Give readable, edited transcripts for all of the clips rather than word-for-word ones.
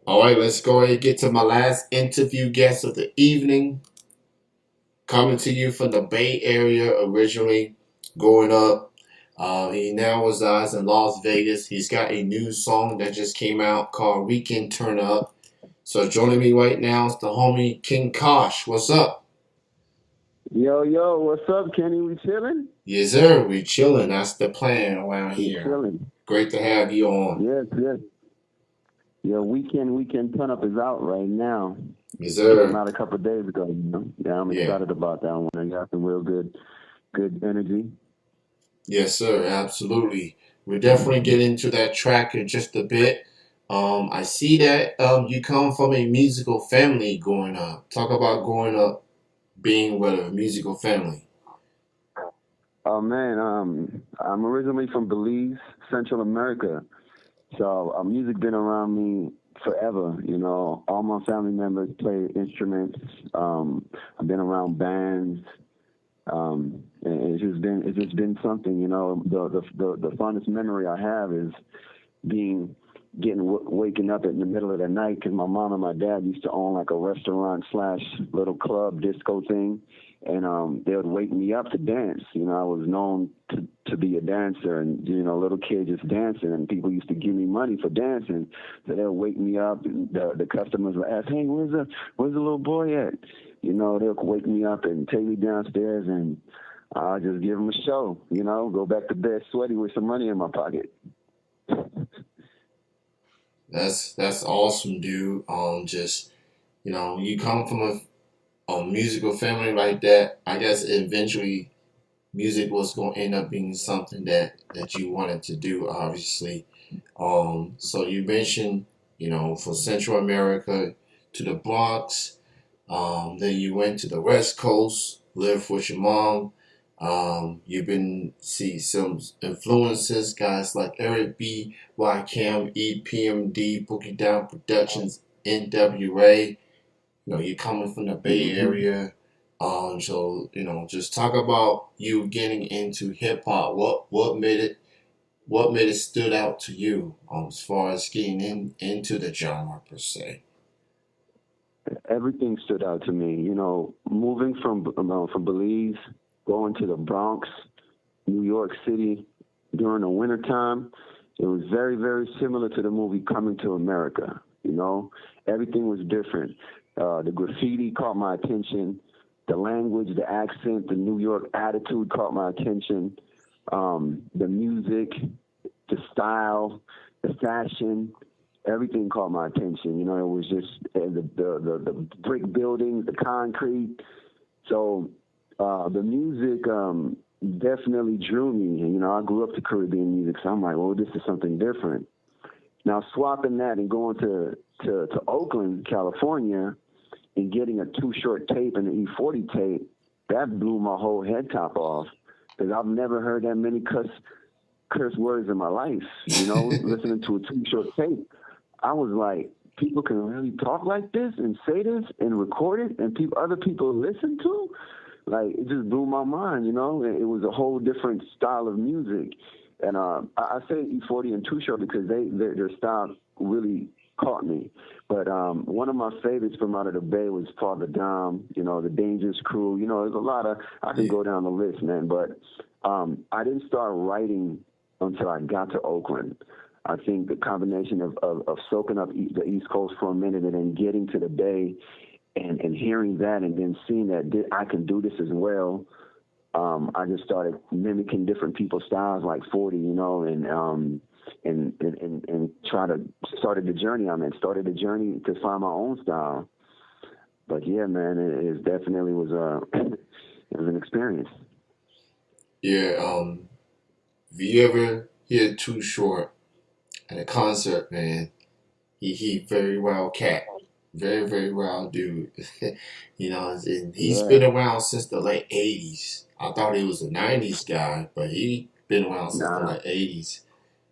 All right, let's go ahead and get to my last interview guest of the evening. Coming to you from the Bay Area originally, growing up. He now resides in Las Vegas. He's got a new song that just came out called Weekend Turn Up. So joining me right now is the homie King Kosh. What's up? Yo, yo, what's up, Kenny? We chilling? Yes, sir. We chilling. That's the plan around We here. chilling. Great to have you on. Yes, yes. Your weekend turn up is out right now. Yes, Came sir. out a couple of days ago. Yeah, I'm Yeah. excited about that one. I got some real good energy. Yes, sir. Absolutely. We'll definitely get into that track in just a bit. I see that you come from a musical family growing up. Talk about growing up being with a musical family. Oh man, I'm originally from Belize, Central America. So music been around me forever. All my family members play instruments. I've been around bands. And it's just been something. The fondest memory I have is being getting waking up in the middle of the night because my mom and my dad used to own like a restaurant slash little club disco thing, and they would wake me up to dance. I was known to be a dancer, and little kid just dancing, and people used to give me money for dancing. So they'll wake me up, and the customers would ask, "Hey, where's the little boy at?" They'll wake me up and take me downstairs, and I'll just give them a show. Go back to bed sweaty with some money in my pocket. That's awesome, dude. Just you come from a musical family like that. I guess eventually music was going to end up being something that you wanted to do, obviously. So you mentioned, from Central America to the Bronx. Then you went to the West Coast, lived with your mom. You've been see some influences, guys like Eric B, YCAM, EPMD, Boogie Down Productions, NWA. You're coming from the Bay Hmm. Area. So just talk about you getting into hip hop. What made it stood out to you as far as getting into the genre per se? Everything stood out to me. Moving from Belize, going to the Bronx, New York City during the wintertime, it was very, very similar to the movie Coming to America. Everything was different. The graffiti caught my attention. The language, the accent, the New York attitude caught my attention. The music, the style, the fashion, everything caught my attention. It was just the brick buildings, the concrete. So the music definitely drew me. And, I grew up to Caribbean music, so I'm like, well, this is something different. Now swapping that and going to Oakland, California, and getting a Too Short tape and an E40 tape, that blew my whole head top off because I've never heard that many curse words in my life. Listening to a Too Short tape, I was like, people can really talk like this and say this and record it, and other people listen to. Like it just blew my mind. It was a whole different style of music, and I say E40 and Too Short because their style really caught me. But one of my favorites from out of the Bay was Father Dom. The Dangerous Crew. There's a lot of I can Yeah. go down the list, man. But I didn't start writing until I got to Oakland. I think the combination of soaking up the East Coast for a minute and then getting to the Bay and hearing that and then seeing that I can do this as well. I just started mimicking different people's styles like 40, and try to started the journey I'm in. Started the journey to find my own style. But yeah, man, it definitely was it was an experience. Yeah. If you ever hear Too Short at a concert, man, he very well cat, very very well dude. And he's Yeah. been around since the late '80s. I thought he was a '90s guy, but he been around since the Nah. late '80s.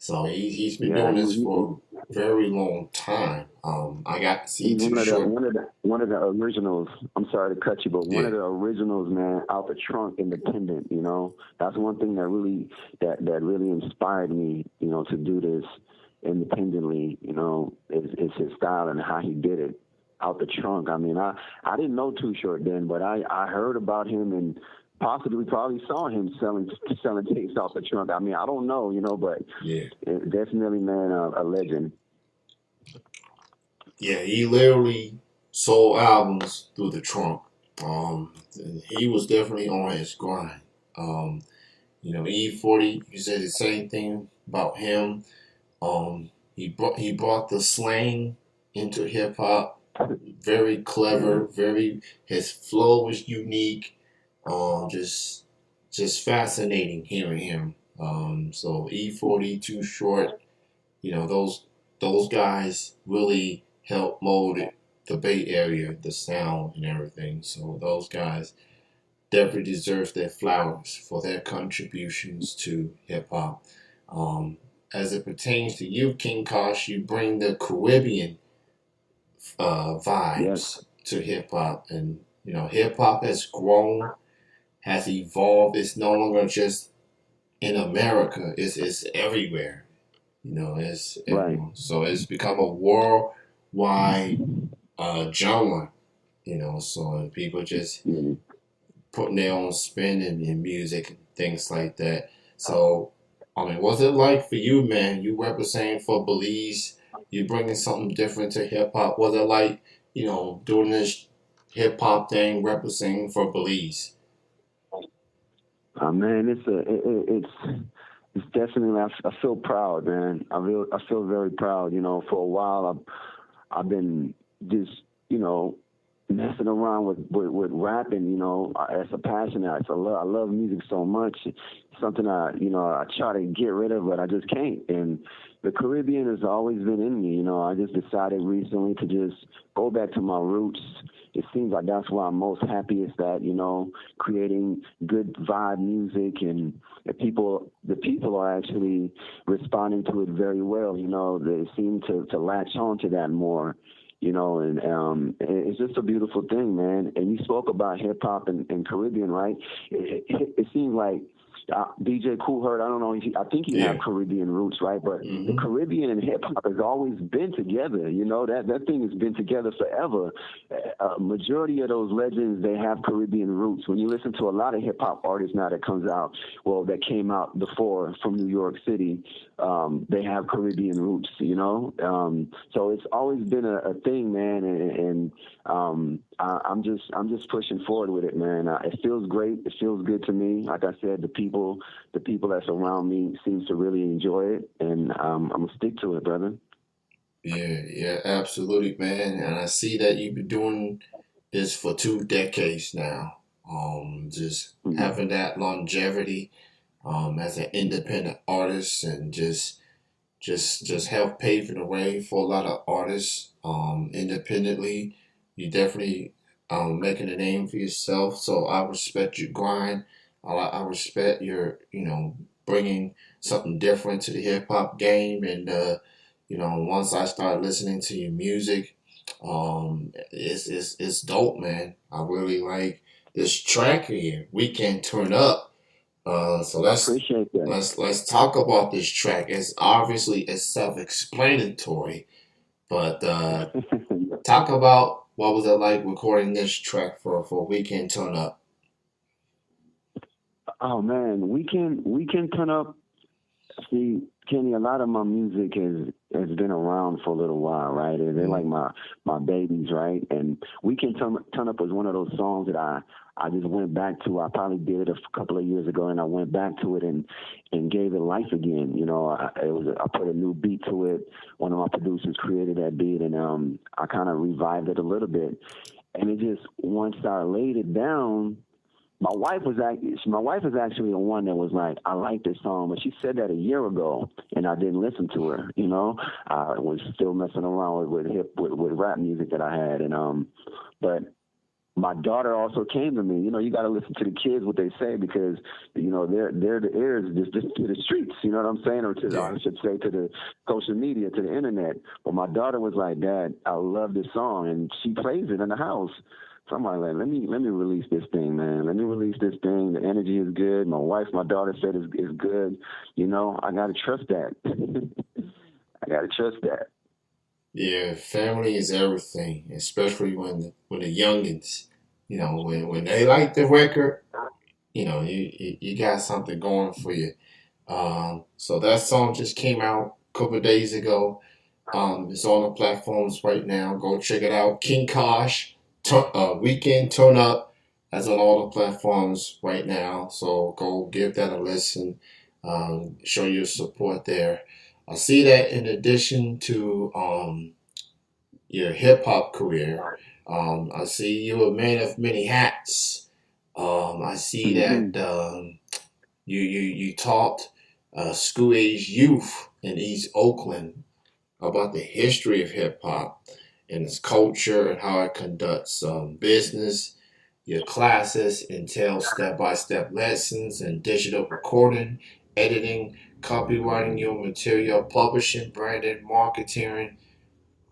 So he's been Yeah. doing this for a very long time. I got to see He's Too one of the Short. one of the one of the originals. I'm sorry to cut you, but one Yeah, of the originals, man, out the trunk, independent. That's one thing that really inspired me, to do this. independently. Is his style and how he did it out the trunk. I mean, I didn't know Too Short then, but I heard about him and possibly probably saw him selling tapes out the trunk. I mean, I don't know, but Yeah, definitely, man, a legend. yeah. He literally sold albums through the trunk. Um, he was definitely on his grind. Um, E40. You said the same thing about him. He brought the slang into hip hop. Very clever. Very his flow was unique. Just fascinating hearing him. So E40 Too Short. Those guys really helped mold it, the Bay Area, the sound and everything. So those guys definitely deserve their flowers for their contributions to hip hop. Um, as it pertains to you, King Kosh, you bring the Caribbean Yes, vibes to hip hop, and hip hop has grown, has evolved. It's no longer just in America; it's everywhere. It's right. everyone. So it's become a worldwide genre. So people just Yeah. putting their own spin in music and things like that. So, I mean, what's it like for you, man? You representing for Belize, you bringing something different to hip hop. What's it like, doing this hip hop thing, representing for Belize? Man, it's definitely. I feel proud, man. I feel very proud. For a while, I've been just messing around with rapping. As a passion. I love music so much. It's something I try to get rid of, but I just can't. And the Caribbean has always been in me. I just decided recently to just go back to my roots. It seems like that's why I'm most happiest at, creating good vibe music, and the people are actually responding to it very well. They seem to latch on to that more. And it's just a beautiful thing, man. And you spoke about hip hop and Caribbean, right? It seems like DJ Cool Herc, I don't know, I think he have Yeah. Caribbean roots, right? But the Hmm. Caribbean and hip hop has always been together. That thing has been together forever. Majority of those legends, they have Caribbean roots. When you listen to a lot of hip hop artists now that comes out, well, that came out before from New York City, they have Caribbean roots. So it's always been a thing, man, and I'm just pushing forward with it, man. It feels great. It feels good to me. Like I said, the people that's around me seems to really enjoy it, and I'm gonna stick to it, brother. Yeah, yeah, absolutely, man. And I see that you've been doing this for 2 decades now. Just Mhm. having that longevity, as an independent artist, and just help paving the way for a lot of artists independently. You definitely making a name for yourself. So I respect your grind. I respect your bringing something different to the hip hop game. And once I start listening to your music, it's dope, man. I really like this track here. We can turn up. So let's Appreciate that. let's talk about this track. It's self-explanatory, but talk about what was it like recording this track for Weekend Turn Up. Oh man, we can turn up. See, Kenny, a lot of my music has been around for a little while, right? And they're like Mm, my babies, right? And we can turn up was one of those songs that I just went back to. I probably did it a couple of years ago, and I went back to it and gave it life again. I put a new beat to it. One of my producers created that beat, and I kind of revived it a little bit. And it just once I laid it down, my wife is actually the one that was like, I like this song, but she said that a year ago, and I didn't listen to her. I was still messing around with rap music that I had, and but my daughter also came to me. You got to listen to the kids what they say, because they're the ears just to the streets. You know what I'm saying, or yeah. I should say to the social media, to the internet. But my daughter was like, Dad, I love this song, and she plays it in the house. So I'm like, let me release this thing, man. Let me release this thing. The energy is good. My daughter said is good. I gotta trust that. I gotta trust that. Yeah, family is everything, especially when the youngins, when they like the record, you got something going for you. So that song just came out a couple of days ago. It's on the platforms right now. Go check it out. King Kosh, Weekend Turn Up, that's on all the platforms right now. So go give that a listen. Show your support there. I see that in addition to your hip hop career, I see you're a man of many hats. I see that Hmm. you taught school age youth in East Oakland about the history of hip hop and its culture and how it conducts business. Your classes entail step by step lessons in digital recording, editing, copywriting your material, publishing, branding, marketing,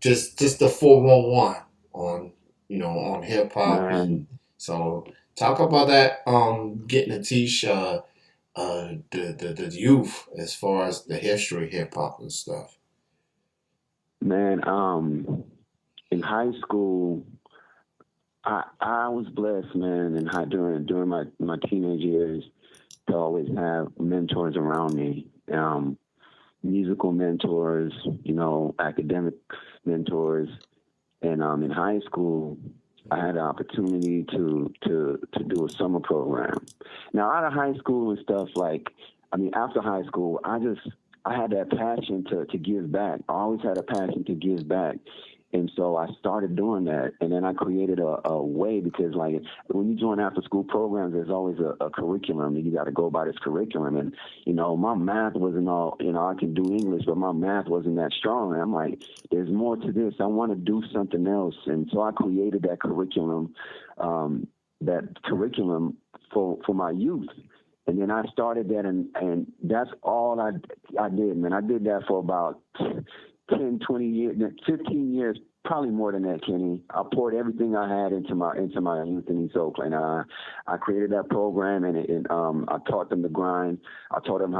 just the 411 on on hip hop. Man, And so talk about that getting to teach the youth as far as the history of hip hop and stuff. man, in high school, I was blessed, man, in during my teenage years to always have mentors around me. Musical mentors, academic mentors, and in high school, I had the opportunity to do a summer program. Now, out of high school and stuff, like, I mean, after high school, I had that passion to give back. I always had a passion to give back. And so I started doing that, and then I created a way, because like when you join after school programs, there's always a curriculum, and you got to go by this curriculum. And my math wasn't all, I can do English, but my math wasn't that strong. And I'm like, there's more to this. I want to do something else, and so I created um, that curriculum for my youth. And then I started that, and that's all I did, man. I did that for about 10, 20 years, 15 years, probably more than that, Kenny. I poured everything I had into my youth in East Oakland. I created that program, and I taught them to grind. I taught them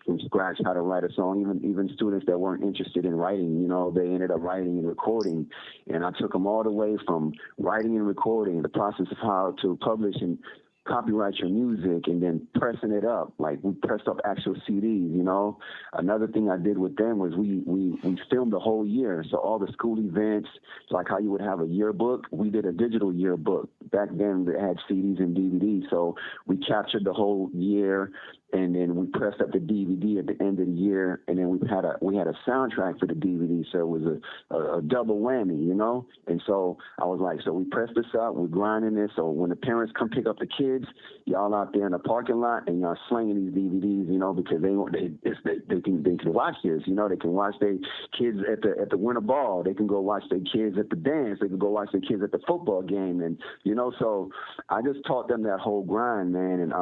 from scratch, how to write a song. Even students that weren't interested in writing, they ended up writing and recording. And I took them all the way from writing and recording, the process of how to publish and copyright your music, and then pressing it up. Like, we pressed up actual CDs. Another thing I did with them was we filmed the whole year. So all the school events, like how you would have a yearbook, we did a digital yearbook. Back then they had CDs and DVDs. So we captured the whole year, and then we pressed up the DVD at the end of the year, and then we had a soundtrack for the DVD. So it was a double whammy. And so I was like, so we pressed this up, we're grinding this. So when the parents come pick up the kids, y'all out there in the parking lot, and y'all slinging these DVDs, because they can watch this. They can watch their kids at the winter ball. They can go watch their kids at the dance. They can go watch their kids at the football game, and so I just taught them that whole grind, man, and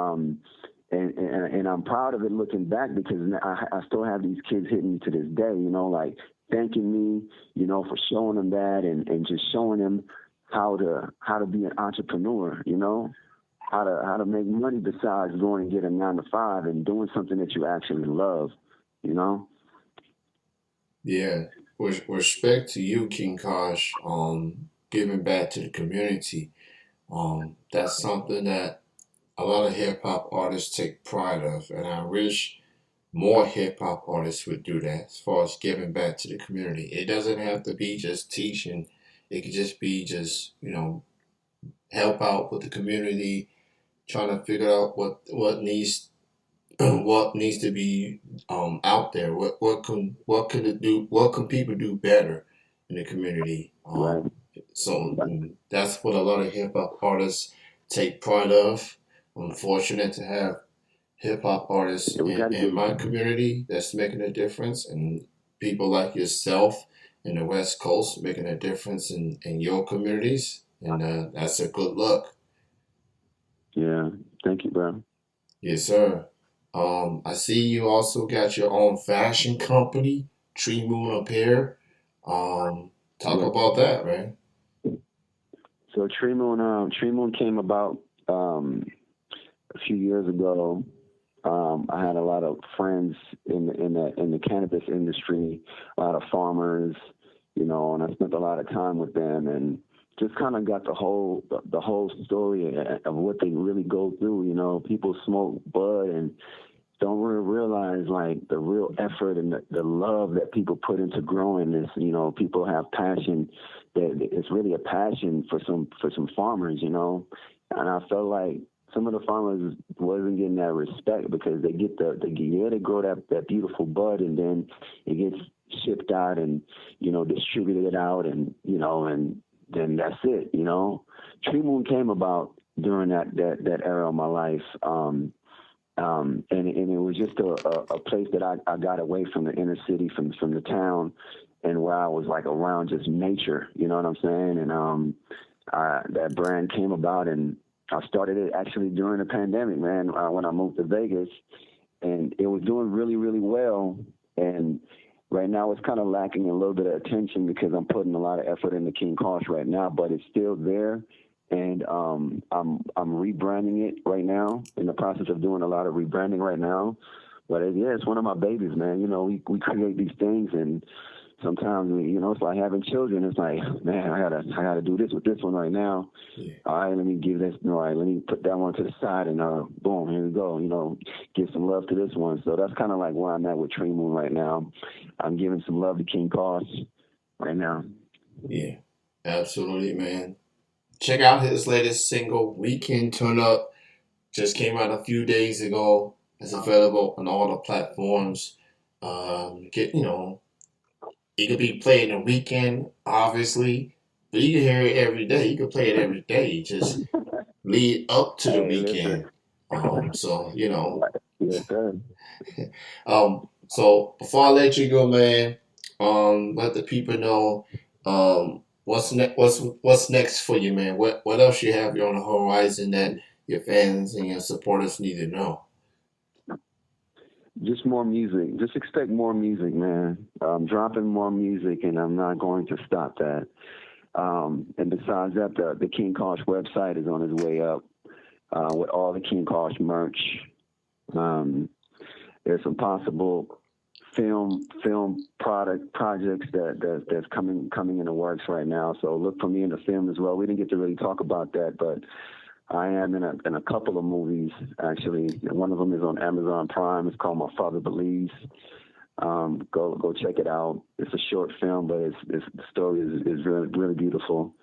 I'm proud of it looking back, because I still have these kids hitting me to this day, like thanking me, for showing them that, and just showing them how to be an entrepreneur, how to make money besides going and get a 9 to 5 and doing something that you actually love, you know. Yeah, with respect to you, King Kosh, giving back to the community, that's something that a lot of hip hop artists take pride of, and I wish more hip hop artists would do that as far as giving back to the community. It doesn't have to be just teaching; it could just be just help out with the community, trying to figure out what needs what needs to be out there. What can it do? What can people do better in the community? Right. So that's what a lot of hip hop artists take pride of. I'm fortunate to have hip hop artists Yeah, we got to in get. my community that's making a difference, and people like yourself in the West Coast making a difference in your communities, and that's a good look. Yeah. Thank you, bro. Yes, sir. I see you also got your own fashion company, Tree Moon Appear. Talk Yeah. about that, right? So Tree Moon came about a few years ago. I had a lot of friends in the cannabis industry, a lot of farmers, and I spent a lot of time with them and just kind of got the whole story of what they really go through. People smoke bud and don't really realize like the real effort and the love that people put into growing this. People have passion. That it's really a passion for some farmers. And I felt like some of the farmers wasn't getting that respect because they grow that beautiful bud and then it gets shipped out and distributed out and then that's it. Tree Moon came about during that era of my life. And it was just a place that I got away from the inner city, from the town, and where I was like around just nature. You know what I'm saying? And that brand came about, and I started it actually during the pandemic, man. When I moved to Vegas, and it was doing really, really well. And right now, it's kind of lacking a little bit of attention because I'm putting a lot of effort into King Kosh right now, but it's still there and I'm rebranding it right now. In the process of doing a lot of rebranding right now. But yeah, it's one of my babies, man. We create these things, and sometimes it's like having children. It's like, man, I gotta do this with this one right now. Yeah. All right, let me give this. All right, let me put that one to the side, and boom, here we go. Give some love to this one. So that's kind of like where I'm at with Tree Moon right now. I'm giving some love to King Kosh right now. Yeah, absolutely, man. Check out his latest single, Weekend Turn Up. Just came out a few days ago. It's available on all the platforms. It could be played in the weekend, obviously, but you can hear it every day. You can play it every day. Just lead up to the Hey, listen. weekend. So. Yes, sir. So before I let you go, man, let the people know, what's next for you, man. What else you have on the horizon that your fans and your supporters need to know? Just more music. Just expect more music, man. I'm dropping more music, and I'm not going to stop that. And besides that, the King Kosh website is on its way up with all the King Kosh merch. Um, there's some possible film projects that's coming in the works right now. So look for me in the film as well. We didn't get to really talk about that, but I am in a couple of movies actually. One of them is on Amazon Prime. It's called My Father Believes. Go check it out. It's a short film, but the story is really really beautiful.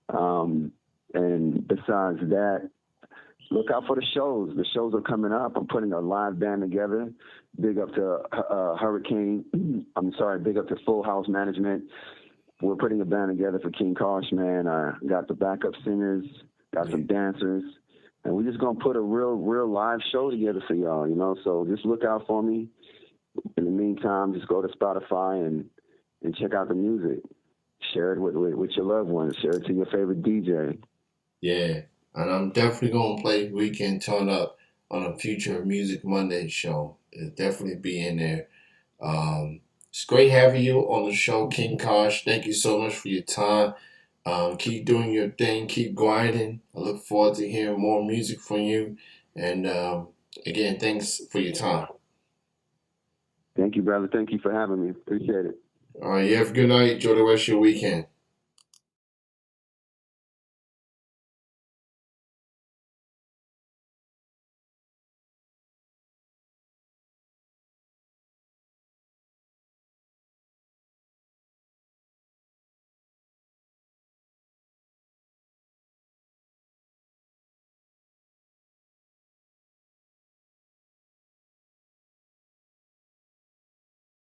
And besides that, look out for the shows. The shows are coming up. I'm putting a live band together. Big up to Hurricane. I'm sorry. Big up to Full House Management. We're putting a band together for King Kosh, man. I got the backup singers, got some dancers, and we're just gonna put a real live show together for y'all. So just look out for me. In the meantime, just go to Spotify and check out the music. Share it with your loved ones. Share it to your favorite DJ. Yeah, and I'm definitely gonna play Weekend Turn Up on a future Music Monday show. It'll definitely be in there. It's great having you on the show, King Kosh. Thank you so much for your time. Keep doing your thing, keep grinding. I look forward to hearing more music from you. And again, thanks for your time. Thank you, brother. Thank you for having me. Appreciate it. All right, you have a good night. Enjoy the rest of your weekend.